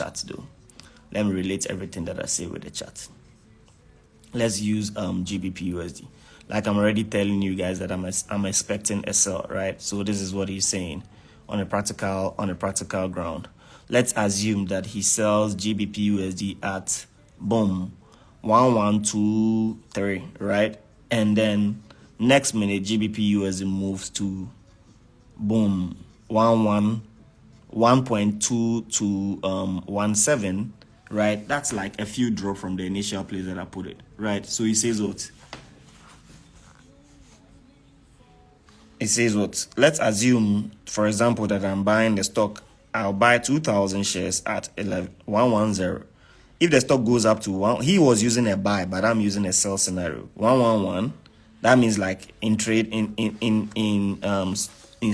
chart though. Let me relate everything that I say with the chart. Let's use GBP USD. Like I'm already telling you guys that I'm expecting a sell, right? So this is what he's saying on a practical ground. Let's assume that he sells GBP USD at boom 1123, right? And then next minute GBP USD moves to boom 1.2 to 17, right? That's like a few drop from the initial place that I put it, right? So he says what? It says what? Let's assume, for example, that I'm buying the stock. I'll buy 2,000 shares at 110. If the stock goes up to 1, he was using a buy, but I'm using a sell scenario. 111. That means like in trade in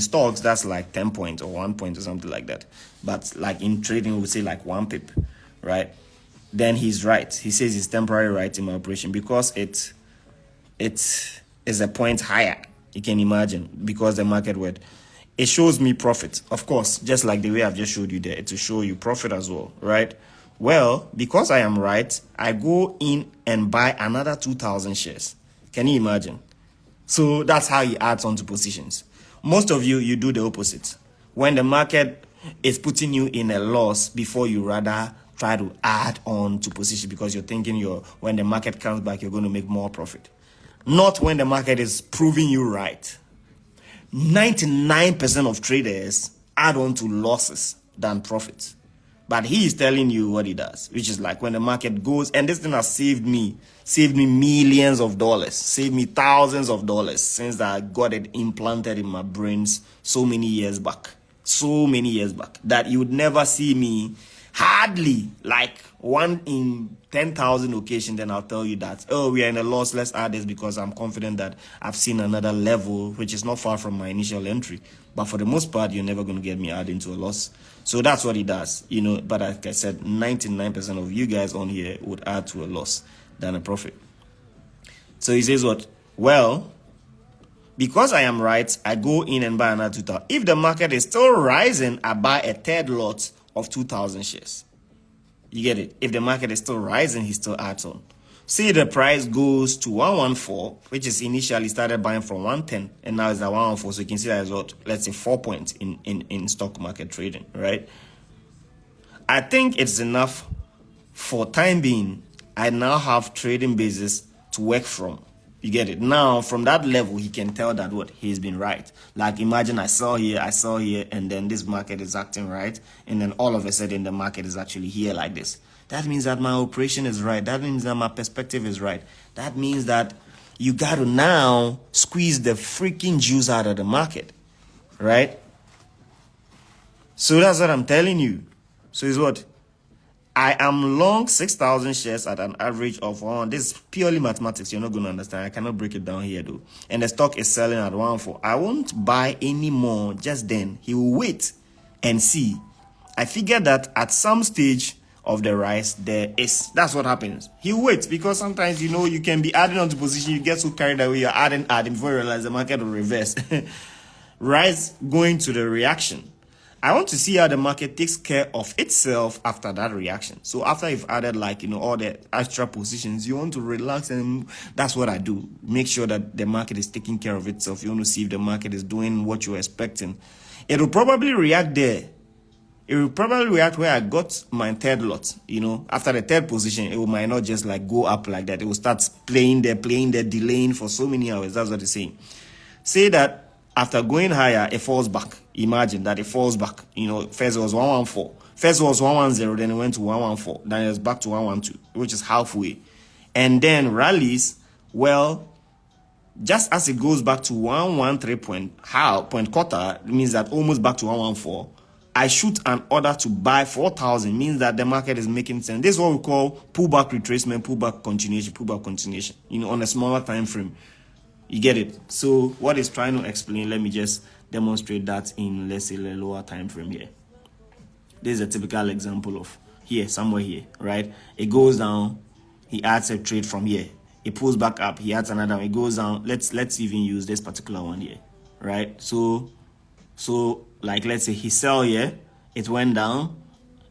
stocks, that's like 10 points or 1 point or something like that. But like in trading, we would say like 1 pip, right? Then he's right. He says it's temporary right in my operation because it is a point higher. You can imagine, because the market went. It shows me profit, of course, just like the way I've just showed you there. It will show you profit as well, right? Well, because I am right, I go in and buy another 2,000 shares. Can you imagine? So that's how he adds on to positions. Most of you do the opposite. When the market is putting you in a loss, before you rather try to add on to position because you're thinking when the market comes back, you're going to make more profit. Not when the market is proving you right. 99% of traders add on to losses than profits. But he is telling you what he does, which is like when the market goes, and this thing has saved me millions of dollars, saved me thousands of dollars since I got it implanted in my brains so many years back, that you would never see me, hardly like 1 in 10,000 occasions, then I'll tell you that, oh, we are in a loss, let's add this because I'm confident that I've seen another level, which is not far from my initial entry. But for the most part, you're never going to get me adding to a loss. So that's what he does, But like I said, 99% of you guys on here would add to a loss than a profit. So he says what? Well, because I am right, I go in and buy another 2,000. If the market is still rising, I buy a third lot of 2,000 shares. You get it? If the market is still rising, he still adds on. See, the price goes to 114, which is initially started buying from 110, and now it's at 114. So you can see that as what, let's say 4 points in stock market trading, right? I think it's enough for time being. I now have trading basis to work from. You get it? Now, from that level, he can tell that what he's been right. Like imagine I sell here, and then this market is acting right, and then all of a sudden the market is actually here like this. That means that my operation is right. That means that my perspective is right. That means that you got to now squeeze the freaking juice out of the market, right? So that's what I'm telling you. So is what? I am long 6,000 shares at an average of 1. This is purely mathematics. You're not going to understand. I cannot break it down here though. And the stock is selling at 1.4. I won't buy any more just then. He will wait and see. I figure that at some stage of the rise, that's what happens. He waits because sometimes, you can be adding on to position. You get so carried away. You're adding before you realize the market will reverse. Rise going to the reaction. I want to see how the market takes care of itself after that reaction. So after you've added all the extra positions, you want to relax, and that's what I do. Make sure that the market is taking care of itself. You want to see if the market is doing what you're expecting. It will probably react there. It will probably react where I got my third lot. After the third position, it might not just like go up like that. It will start playing there, delaying for so many hours. That's what it's saying. Say that after going higher, it falls back. Imagine that it falls back. First it was 114. First it was 110, then it went to 114. Then it was back to 112, which is halfway. And then rallies, well, just as it goes back to 113 point quarter, it means that almost back to 114. I shoot an order to buy 4,000, means that the market is making sense. This is what we call pullback retracement, pullback continuation, on a smaller time frame. You get it? So what it's trying to explain, let me just demonstrate that in, let's say, a lower time frame here. This is a typical example of here, somewhere here, right? It goes down, he adds a trade from here. It pulls back up, he adds another one, it goes down. Let's even use this particular one here, right? So like let's say he sell here, it went down,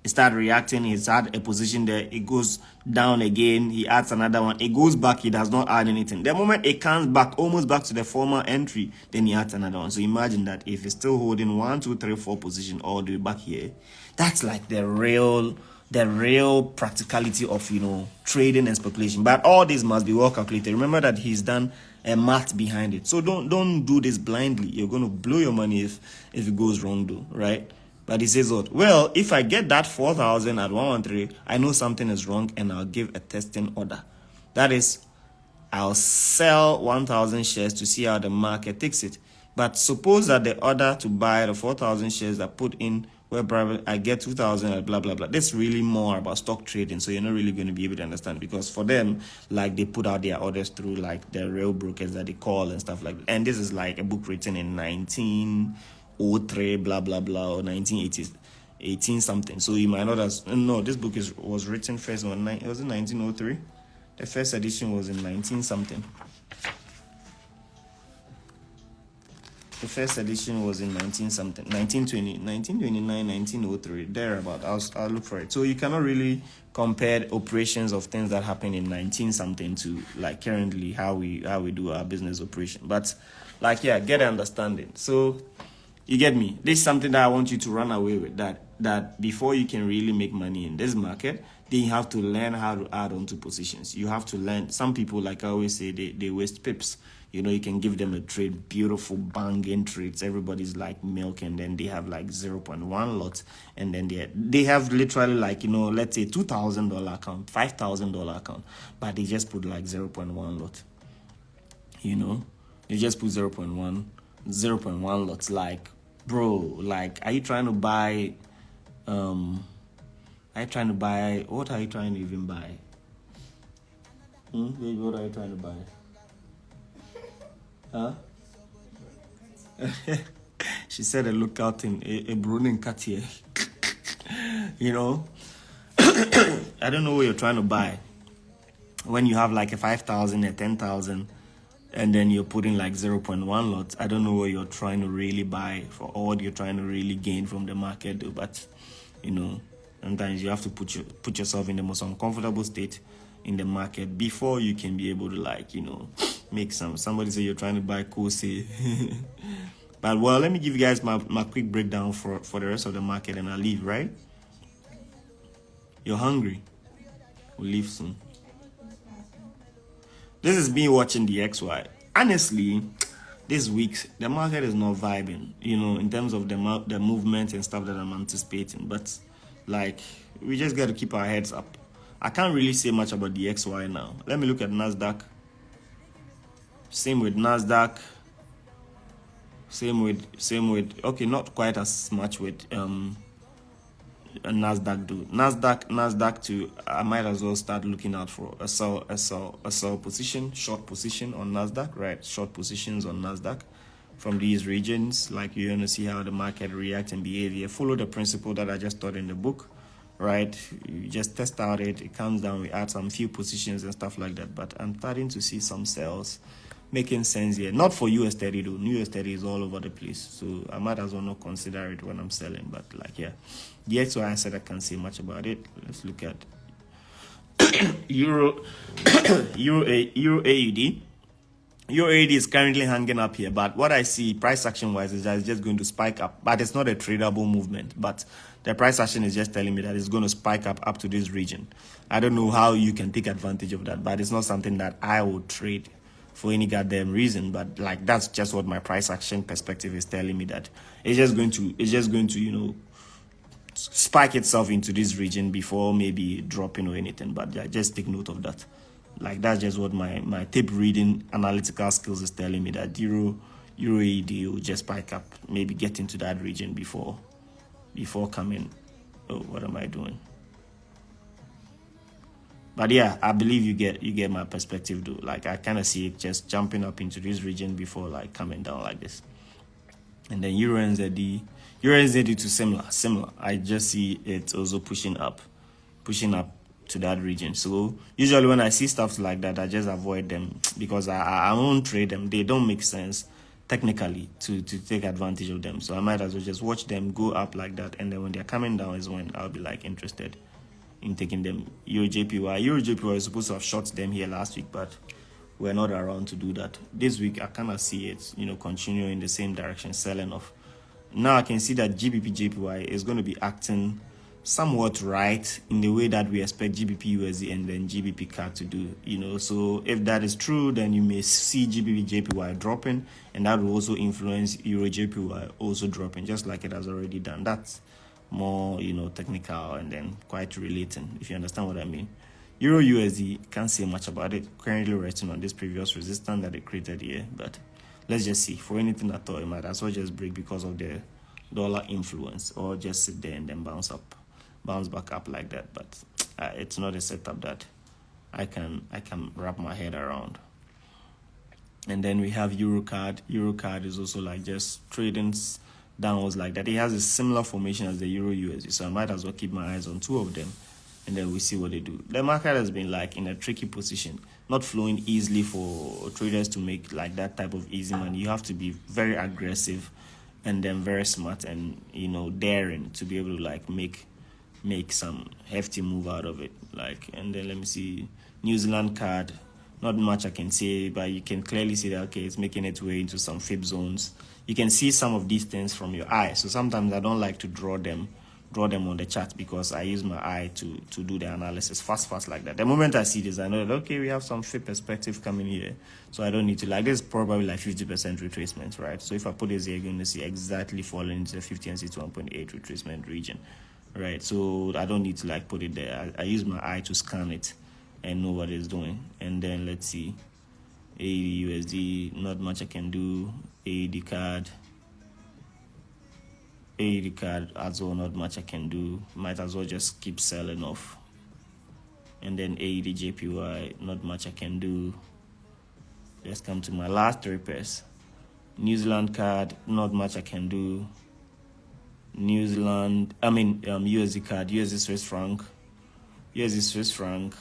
He started reacting. He's had a position there. It goes down again. He adds another one. It goes back. He does not add anything. The moment it comes back, almost back to the former entry, then he adds another one. So imagine that if he's still holding 1, 2, 3, 4 position all the way back here, that's like the real practicality of, you know, trading and speculation. But all this must be well calculated. Remember that he's done a math behind it. So don't do this blindly. You're going to blow your money if it goes wrong though, right? But he says what? Well, if I get that 4,000 at 113, I know something is wrong and I'll give a testing order. That is, I'll sell 1,000 shares to see how the market takes it. But suppose that the order to buy the 4,000 shares that put in, where I get 2,000 at blah, blah, blah. This is really more about stock trading. So you're not really going to be able to understand, because for them, like, they put out their orders through like the real brokers that they call and stuff like that. And this is like a book written in 1903, blah, blah, blah, or 1980s, 18 something. So you might not have, no, this book was written first on, was it 1903? The first edition was in 19 something. The first edition was in 19 something, 1920, 1929, 1903, thereabout. I'll look for it. So you cannot really compare operations of things that happened in 19 something to like currently how we do our business operation. But like, yeah, get an understanding. So you get me? This is something that I want you to run away with, that before you can really make money in this market, then you have to learn how to add on to positions. You have to learn. Some people, like I always say, they waste pips. You know, you can give them a trade, beautiful banging trades. Everybody's like milk, and then they have like 0.1 lots, and then they have literally like, you know, let's say $2,000 account, $5,000 account, but they just put like 0.1 lot. You know, they just put 0.1 lots. Like, bro, like, are you trying to buy? What are you trying to even buy? Baby, what are you trying to buy? Huh? She said a lookout in a Bruning Cartier. You know? I don't know what you're trying to buy. When you have like a 5,000, a 10,000, and then you're putting like 0.1 lots, I don't know what you're trying to really buy for, or what you're trying to really gain from the market though. But, you know, sometimes you have to put yourself in the most uncomfortable state in the market before you can be able to, like, you know, make somebody say you're trying to buy Kose. But well, let me give you guys my quick breakdown for the rest of the market, and I'll leave, right? You're hungry? We'll leave soon. This is me watching the XY. Honestly, this week the market is not vibing, you know, in terms of the movement and stuff that I'm anticipating. But like, we just got to keep our heads up. I can't really say much about the XY now. Let me look at NASDAQ. Same with NASDAQ. Same with okay, not quite as much with NASDAQ do. NASDAQ too, I might as well start looking out for a sell position, short position on NASDAQ, right? Short positions on NASDAQ from these regions. Like, you're gonna see how the market reacts and behavior. Follow the principle that I just taught in the book, right? You just test out it comes down, we add some few positions and stuff like that. But I'm starting to see some sales making sense here. Not for US30 though. US30 is all over the place, so I might as well not consider it when I'm selling. But like, yeah, the XY, I said I can't say much about it. Let's look at Euro AUD. Euro AUD is currently hanging up here, but what I see price action wise is that it's just going to spike up, but it's not a tradable movement. But the price action is just telling me that it's going to spike up to this region. I don't know how you can take advantage of that, but it's not something that I would trade for any goddamn reason. But like, that's just what my price action perspective is telling me, that it's just going to you know, spike itself into this region before maybe dropping or anything. But yeah, just take note of that. Like, that's just what my tape reading analytical skills is telling me, that Euro AUD will just spike up, maybe get into that region before coming. Oh, what am I doing? But yeah, I believe you get my perspective though. Like, I kind of see it just jumping up into this region before like coming down like this. And then Euro NZD to similar. I just see it also pushing up to that region. So usually when I see stuff like that, I just avoid them, because I won't trade them. They don't make sense. technically to take advantage of them. So I might as well just watch them go up like that, and then when they're coming down is when I'll be like interested in taking them. EuroJPY is supposed to have shot them here last week, but we're not around to do that. This week I kind of see it, continuing in the same direction, selling off. Now I can see that GBP-JPY is going to be acting somewhat right in the way that we expect GBP-USD and then GBP-CAD to do, So if that is true, then you may see GBP-JPY dropping, and that will also influence EuroJPY also dropping, just like it has already done. That's more, technical and then quite relating, if you understand what I mean. Euro-USD, can't say much about it. Currently resting on this previous resistance that they created here, but let's just see. For anything at all, it might as well just break because of the dollar influence, or just sit there and then bounce back up like that. But it's not a setup that I can wrap my head around. And then we have EuroCAD. EuroCAD is also like just trading downwards like that. It has a similar formation as the Euro-USD, so I might as well keep my eyes on two of them, and then we see what they do. The market has been like in a tricky position, not flowing easily for traders to make like that type of easy money. You have to be very aggressive and then very smart and daring to be able to like make some hefty move out of it. And then let me see, New Zealand CAD, not much I can say, but you can clearly see that okay, it's making its way into some fib zones. You can see some of these things from your eye, so sometimes I don't like to draw them on the chart, because I use my eye to do the analysis fast like that. The moment I see this, I know that okay, we have some fib perspective coming here, so I don't need to, this is probably like 50% retracement, right? So if I put this here, you're going to see exactly falling into the 50 and 61.8 retracement region, right? So I don't need to put it there. I use my eye to scan it and know what it's doing. And then let's see, AED USD, not much I can do. AED CAD as well, not much I can do. Might as well just keep selling off. And then AED JPY, not much I can do. Let's come to my last three pairs. New Zealand CAD, not much I can do. USD CAD, USD Swiss franc.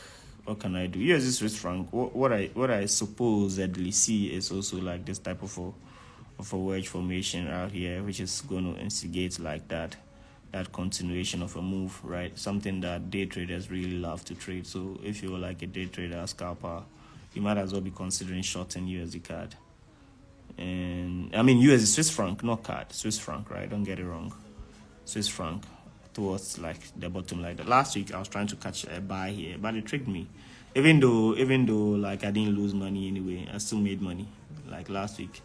What can I do? USD Swiss franc. What I supposedly see is also like this type of a wedge formation out here, which is going to instigate like that continuation of a move, right? Something that day traders really love to trade. So if you're like a day trader, a scalper, you might as well be considering shorting USD CAD. And USD Swiss franc, not CAD, Swiss franc, right? Don't get it wrong. Swiss franc towards like the bottom like that. Last week I was trying to catch a buy here, but it tricked me. Even though like I didn't lose money anyway, I still made money. Like last week,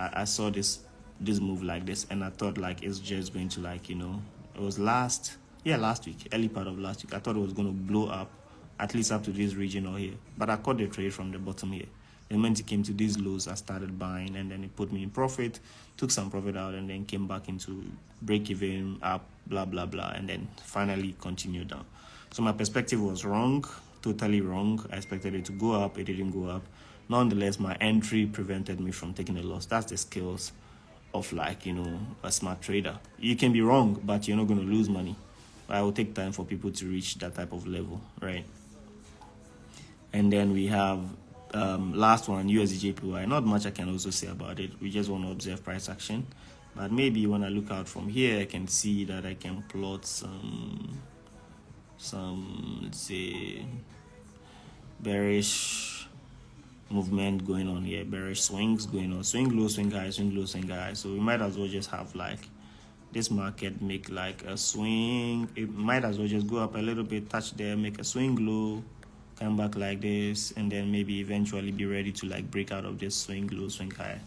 I saw this move like this, and I thought like it's just going to it was last week, early part of last week. I thought it was going to blow up, at least up to this region or here. But I caught the trade from the bottom here. The moment it came to these lows, I started buying, and then it put me in profit, took some profit out, and then came back into break even, up, blah, blah, blah, and then finally continued down. So my perspective was wrong, totally wrong. I expected it to go up, it didn't go up. Nonetheless, my entry prevented me from taking a loss. That's the skills of a smart trader. You can be wrong, but you're not going to lose money. But it will take time for people to reach that type of level, right? And then we have last one, USD JPY. Not much I can also say about it. We just want to observe price action. But maybe when I look out from here, I can see that I can plot some let's say, bearish movement going on here, bearish swings going on, swing low, swing high, swing low, swing high. So we might as well just have this market make a swing. It might as well just go up a little bit, touch there, make a swing low, come back like this, and then maybe eventually be ready to break out of this swing low, swing high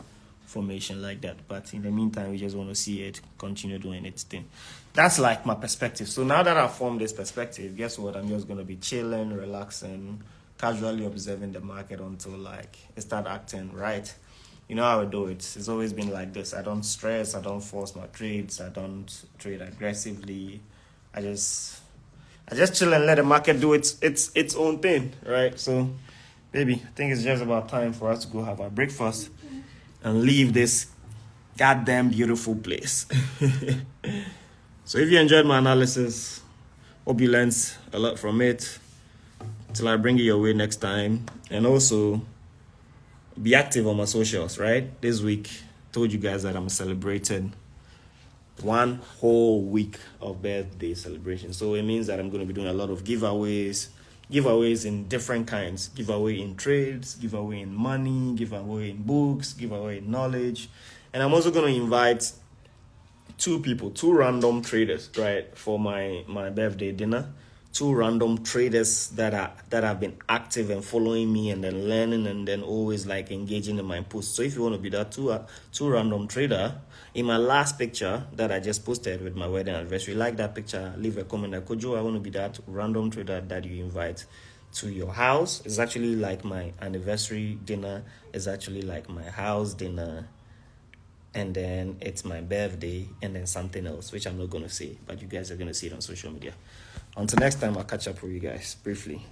formation like that. But in the meantime, we just want to see it continue doing its thing. That's my perspective. So now that I've formed this perspective, guess what? I'm just going to be chilling, relaxing, casually observing the market until it start acting right. You know how I do it. It's always been like this. I don't stress, I don't force my trades, I don't trade aggressively. I just chill and let the market do its own thing, right? So baby, I think it's just about time for us to go have our breakfast and leave this goddamn beautiful place. So if you enjoyed my analysis, hope you learned a lot from it. Till I bring it your way next time. And also be active on my socials, right? This week told you guys that I'm celebrating 1 whole week of birthday celebration. So it means that I'm going to be doing a lot of giveaways in different kinds. Giveaway in trades, giveaway in money, giveaway in books, giveaway in knowledge. And I'm also going to invite 2 random traders, right, for my birthday dinner. 2 random traders that have been active and following me and then learning and then always like engaging in my posts. So if you want to be that two random trader, in my last picture that I just posted with my wedding anniversary, like that picture, leave a comment like, Kojo, I want to be that random trader that you invite to your house. It's actually like my anniversary dinner. It's actually like my house dinner. And then it's my birthday, and then something else, which I'm not going to say, but you guys are going to see it on social media. Until next time, I'll catch up with you guys briefly.